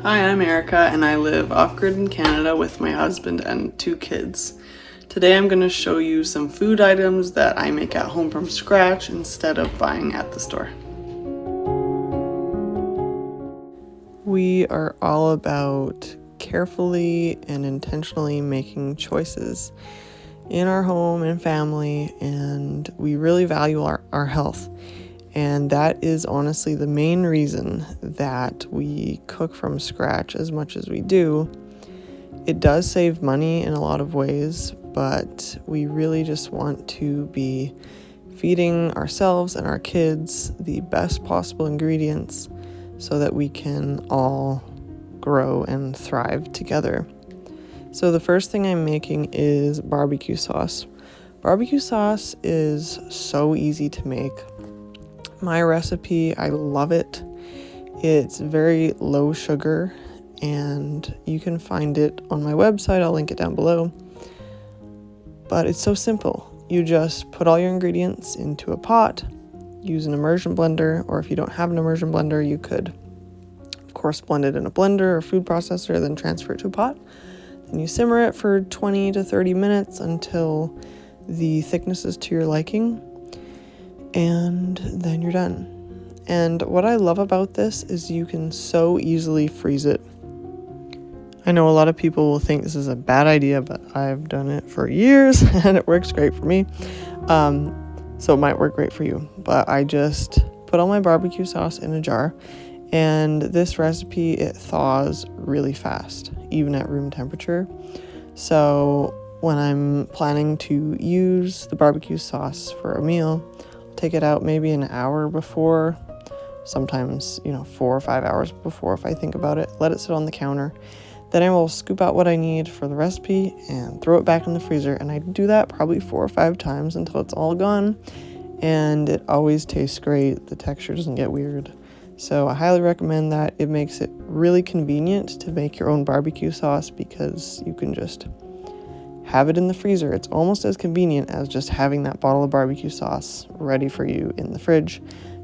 Hi, I'm Erica and I live off-grid in Canada with my husband and 2 kids. Today I'm going to show you some food items that I make at home from scratch instead of buying at the store. We are all about carefully and intentionally making choices in our home and family, and we really value our health. And that is honestly the main reason that we cook from scratch as much as we do. It does save money in a lot of ways, but we really just want to be feeding ourselves and our kids the best possible ingredients so that we can all grow and thrive together. So the first thing I'm making is barbecue sauce. Barbecue sauce is so easy to make. My recipe, I love it. It's very low sugar and you can find it on my website. I'll link it down below. But it's so simple. You just put all your ingredients into a pot, use an immersion blender, or if you don't have an immersion blender, you could, of course, blend it in a blender or food processor, then transfer it to a pot. Then you simmer it for 20 to 30 minutes until the thickness is to your liking. And then you're done. And what I love about this is you can so easily freeze it. I know a lot of people will think this is a bad idea, but I've done it for years and it works great for me. So it might work great for you. But I just put all my barbecue sauce in a jar, and this recipe, it thaws really fast, even at room temperature. So when I'm planning to use the barbecue sauce for a meal, take it out maybe an hour before, sometimes 4 or 5 hours before if I think about it. Let it sit on the counter. Then I will scoop out what I need for the recipe and throw it back in the freezer. And I do that probably 4 or 5 times until it's all gone. And it always tastes great. The texture doesn't get weird. So I highly recommend that. It makes it really convenient to make your own barbecue sauce because you can just have it in the freezer. It's almost as convenient as just having that bottle of barbecue sauce ready for you in the fridge,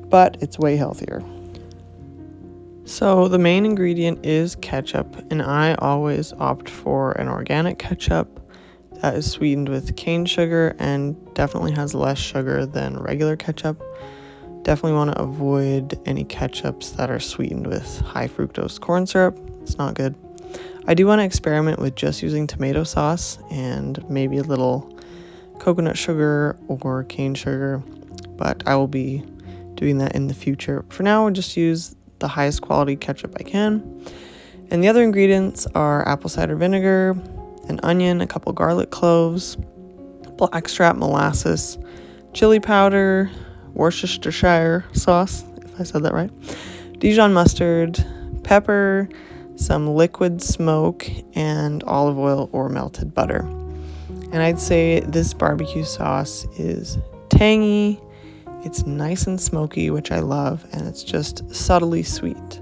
but it's way healthier. So the main ingredient is ketchup, and I always opt for an organic ketchup that is sweetened with cane sugar and definitely has less sugar than regular ketchup. Definitely want to avoid any ketchups that are sweetened with high fructose corn syrup. It's not good. I do want to experiment with just using tomato sauce and maybe a little coconut sugar or cane sugar, but I will be doing that in the future. For now, I'll just use the highest quality ketchup I can. And the other ingredients are apple cider vinegar, an onion, a couple garlic cloves, blackstrap molasses, chili powder, Worcestershire sauce, if I said that right, Dijon mustard, pepper, some liquid smoke, and olive oil or melted butter. And I'd say this barbecue sauce is tangy, it's nice and smoky, which I love, and it's just subtly sweet,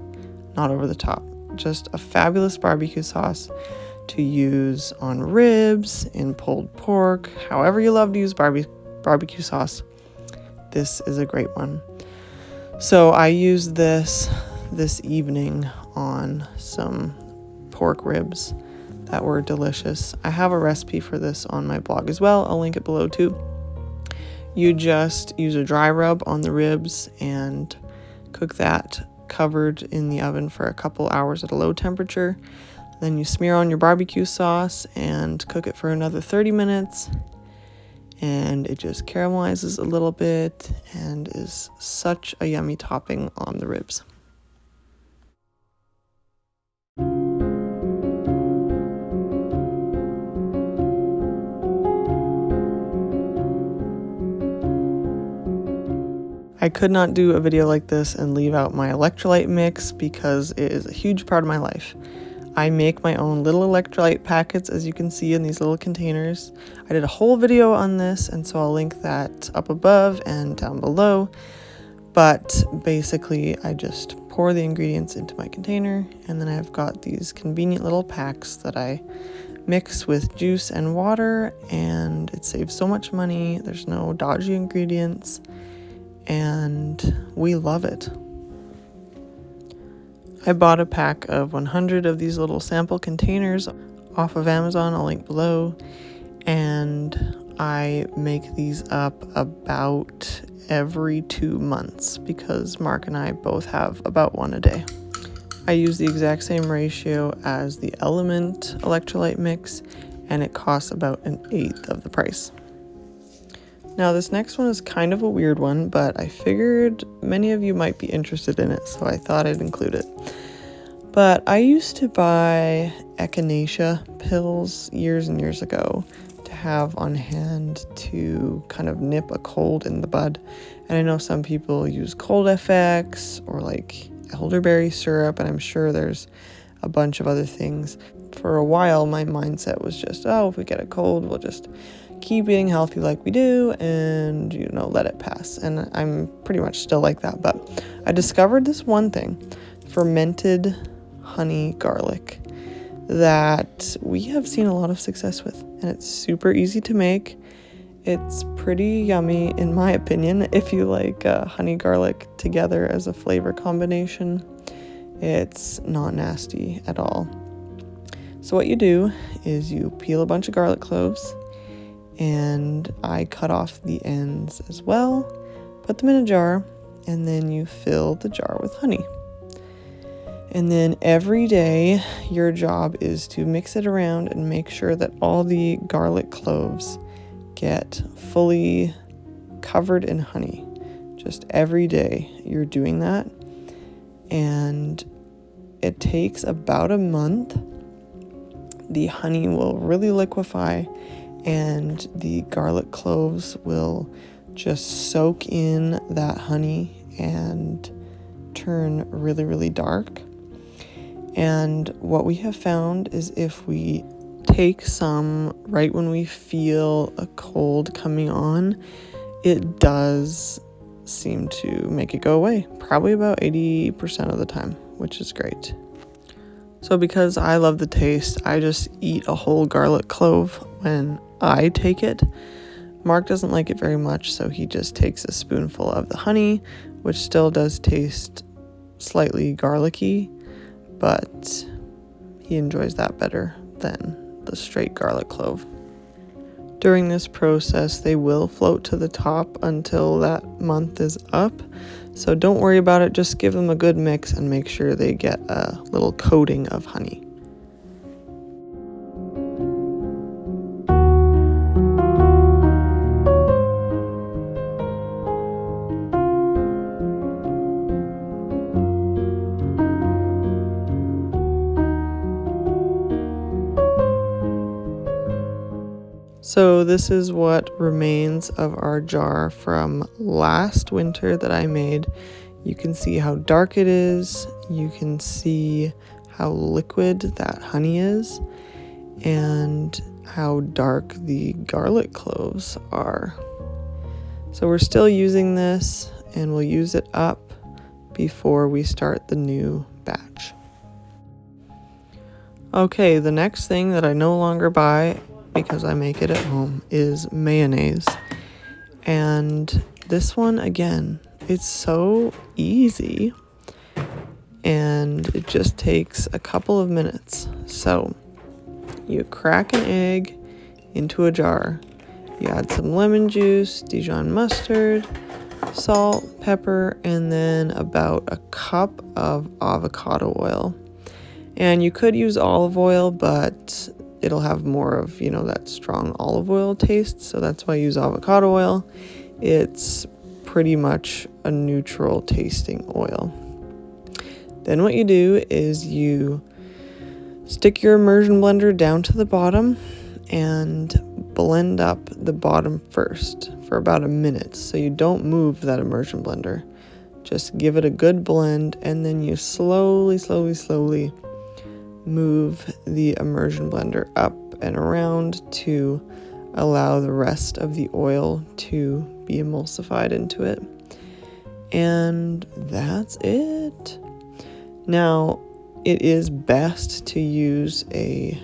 not over the top. Just a fabulous barbecue sauce to use on ribs, in pulled pork, however you love to use barbecue sauce. This is a great one. So I used this evening on some pork ribs that were delicious. I have a recipe for this on my blog as well. I'll link it below too. You just use a dry rub on the ribs and cook that covered in the oven for a couple hours at a low temperature. Then you smear on your barbecue sauce and cook it for another 30 minutes. And it just caramelizes a little bit and is such a yummy topping on the ribs. I could not do a video like this and leave out my electrolyte mix because it is a huge part of my life. I make my own little electrolyte packets, as you can see in these little containers. I did a whole video on this, and so I'll link that up above and down below. But basically, I just pour the ingredients into my container, and then I've got these convenient little packs that I mix with juice and water, and it saves so much money. There's no dodgy ingredients, and we love it. I bought a pack of 100 of these little sample containers off of Amazon. I'll link below. And I make these up about every 2 months because Mark and I both have about one a day. I use the exact same ratio as the Element electrolyte mix, and it costs about 1/8 of the price. Now this next one is kind of a weird one, but I figured many of you might be interested in it, so I thought I'd include it. But I used to buy echinacea pills years and years ago to have on hand to kind of nip a cold in the bud. And I know some people use Cold FX or like elderberry syrup, and I'm sure there's a bunch of other things. For a while, my mindset was just, if we get a cold, we'll just keep eating healthy like we do and, let it pass. And I'm pretty much still like that. But I discovered this one thing, fermented honey garlic, that we have seen a lot of success with. And it's super easy to make. It's pretty yummy, in my opinion, if you like honey garlic together as a flavor combination. It's not nasty at all. So what you do is you peel a bunch of garlic cloves, and I cut off the ends as well, put them in a jar, and then you fill the jar with honey. And then every day your job is to mix it around and make sure that all the garlic cloves get fully covered in honey. Just every day you're doing that. And it takes about a month. The honey will really liquefy and the garlic cloves will just soak in that honey and turn really, really dark. And what we have found is if we take some right when we feel a cold coming on, it does seem to make it go away, probably about 80% of the time, which is great. So because I love the taste, I just eat a whole garlic clove when I take it. Mark doesn't like it very much, so he just takes a spoonful of the honey, which still does taste slightly garlicky, but he enjoys that better than the straight garlic clove. During this process, they will float to the top until that month is up. So don't worry about it, just give them a good mix and make sure they get a little coating of honey. So this is what remains of our jar from last winter that I made. You can see how dark it is. You can see how liquid that honey is and how dark the garlic cloves are. So we're still using this and we'll use it up before we start the new batch. Okay, the next thing that I no longer buy because I make it at home is mayonnaise. And this one, again, it's so easy and it just takes a couple of minutes. So you crack an egg into a jar, you add some lemon juice, Dijon mustard, salt, pepper, and then about a cup of avocado oil. And you could use olive oil, but it'll have more of, that strong olive oil taste. So that's why I use avocado oil. It's pretty much a neutral tasting oil. Then what you do is you stick your immersion blender down to the bottom and blend up the bottom first for about a minute. So you don't move that immersion blender. Just give it a good blend, and then you slowly move the immersion blender up and around to allow the rest of the oil to be emulsified into it. And that's it. Now, it is best to use a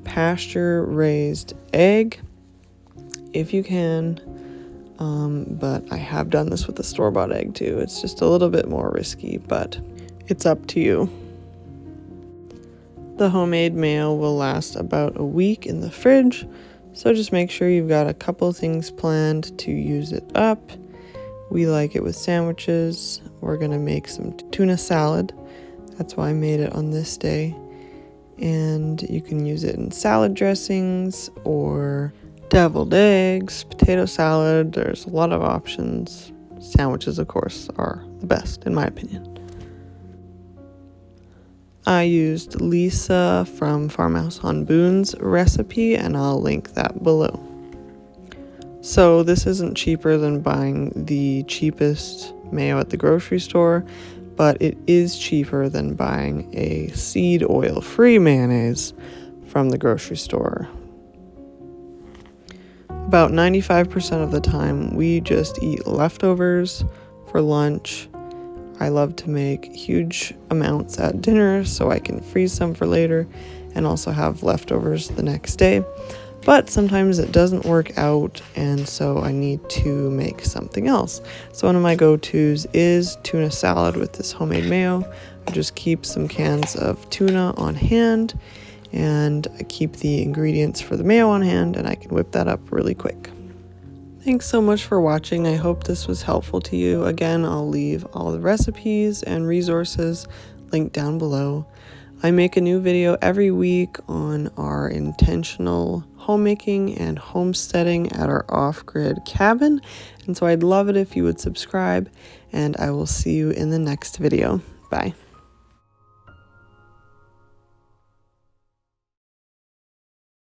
pasture-raised egg if you can, but I have done this with a store-bought egg too. It's just a little bit more risky, but It's up to you. The homemade mayo will last about a week in the fridge, so just make sure you've got a couple things planned to use it up. We like it with sandwiches. We're gonna make some tuna salad. That's why I made it on this day. And you can use it in salad dressings or deviled eggs, potato salad. There's a lot of options. Sandwiches, of course, are the best, in my opinion. I used Lisa from Farmhouse on Boone's recipe, and I'll link that below. So this isn't cheaper than buying the cheapest mayo at the grocery store, but it is cheaper than buying a seed oil-free mayonnaise from the grocery store. About 95% of the time, we just eat leftovers for lunch. I love to make huge amounts at dinner so I can freeze some for later and also have leftovers the next day. But sometimes it doesn't work out, and so I need to make something else. So one of my go-tos is tuna salad with this homemade mayo. I just keep some cans of tuna on hand, and I keep the ingredients for the mayo on hand, and I can whip that up really quick. Thanks so much for watching. I hope this was helpful to you. Again, I'll leave all the recipes and resources linked down below. I make a new video every week on our intentional homemaking and homesteading at our off-grid cabin. And so I'd love it if you would subscribe, and I will see you in the next video. Bye.